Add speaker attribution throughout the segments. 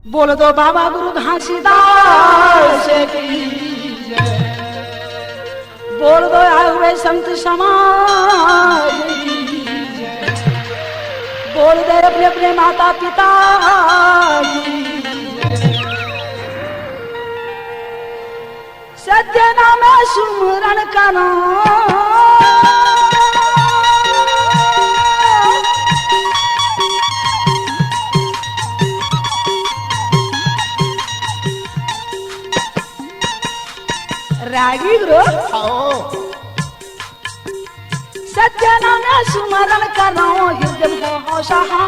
Speaker 1: बोल दो बाबा गुरु घासीदास की जय। बोल दो आए हुए संत समाज की जय। बोल दे अपने अपने माता पिता की जय। सत्य नाम सुमरण करो रागी गुरु सत्य नाम सुमरण करो हृदय हो सहा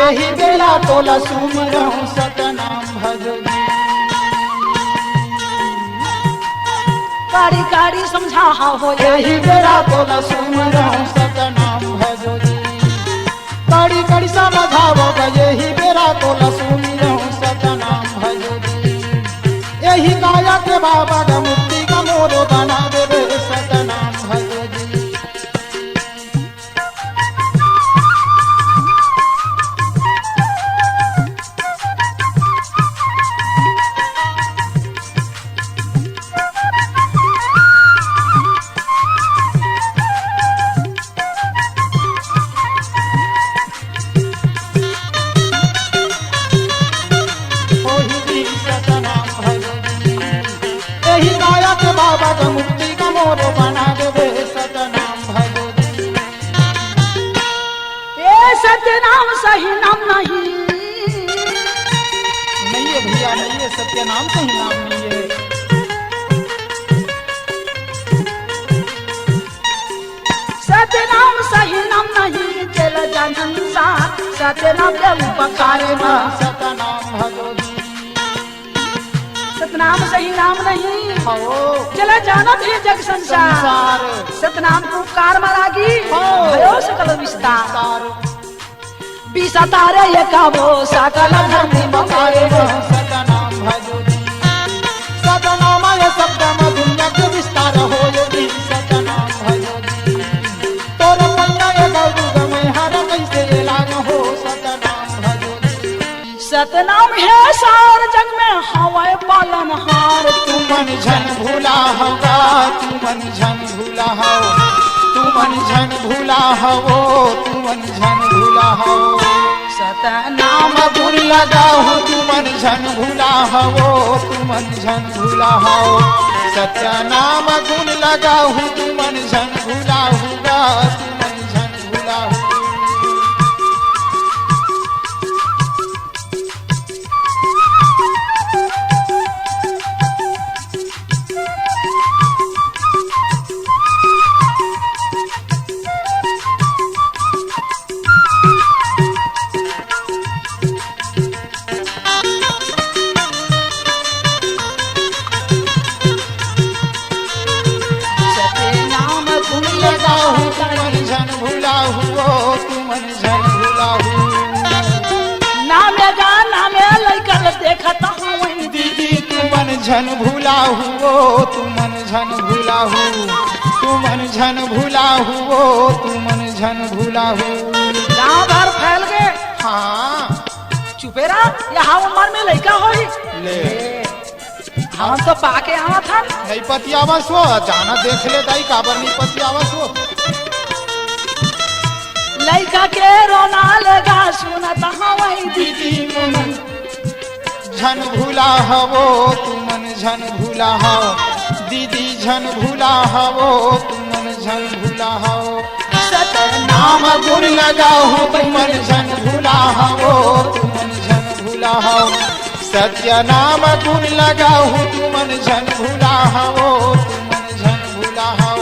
Speaker 2: एही बेला तोला सुमरहु सतनाम भजनी
Speaker 1: कारी कारी समझा हो
Speaker 2: एही बेला तोला सुमरहु सतनाम भजनी कड़ी कड़ी समझावो एही बेला तोला सुमरहु सतनाम भजनी एही काया के बाबा का मुक्ति का मोरो बना देवे सतनाम भजनी बाबा का मुक्ति का मोरो बना देवे सतनाम भजनी
Speaker 1: ये सत्य नाम सही नाम नहीं
Speaker 2: है भैया नहीं है सत्य नाम सही नाम नहीं है
Speaker 1: सत्य नाम सही नाम नहीं चल जनन साथ सत्य नाम के उपकार में
Speaker 2: सतनाम भजनी
Speaker 1: सतनाम सही नाम नहीं
Speaker 2: हो
Speaker 1: चला जाना भी जग संसार सतनाम को कार मरागी भयो सकल विस्तार विसतारे एकावो सकल धर्म
Speaker 2: बकाए सतनाम भजनी सतनामय शब्द मधुन्यक विस्तार हो यदि सतनाम भजनी तोर पंडय गौरव में हर कैसे लाग हो सतनाम भजनी
Speaker 1: सतनाम है सार जग में हवाए पालन हार
Speaker 2: तू मन झन भूला होगा तू मन झन भूला हो तू मन झन भूला हो तू मन झन भूला हो
Speaker 1: सतनाम
Speaker 2: गुण लगाओ तू मन झन भूला हो तू मन झन भूला हो सत्य नाम गुण लगाओ तू मन झन भूला होगा तू मन झन भूला हो झन भूला हुओ तू मन झन भूला हो तू मन झन भूला हुओ तू मन झन भूला हो
Speaker 1: गांव भर फैल गए
Speaker 2: हाँ
Speaker 1: चुपे रहा यहाँ उम्र में लड़का हो
Speaker 2: ले
Speaker 1: हम तो पाके आवा था
Speaker 2: नहीं पतियावस हो जाना देख ले दाई काबर नहीं पतियावस हो
Speaker 1: लड़का के रोना लगा सुनता वही
Speaker 2: दीदी मन झन भूला हवो तू मन झन भूला हो दीदी झन भूला हवो तू मन झन भूला हो सतनाम गुण लगाओ तू मन झन भूला हवो तू मन झन भूला हो सत्य नाम गुण लगाओ तू मन झन भूला हवो तू मन झन भूला हो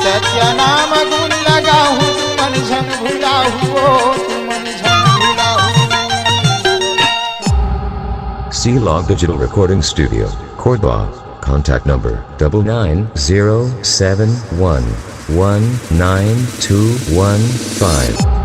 Speaker 2: सत्य नाम गुण लगाहु तू मन झन भूलाहु तू मन झन भूलाहु।
Speaker 3: C Log Digital Recording Studio, Cordoba, Contact number 99071192115.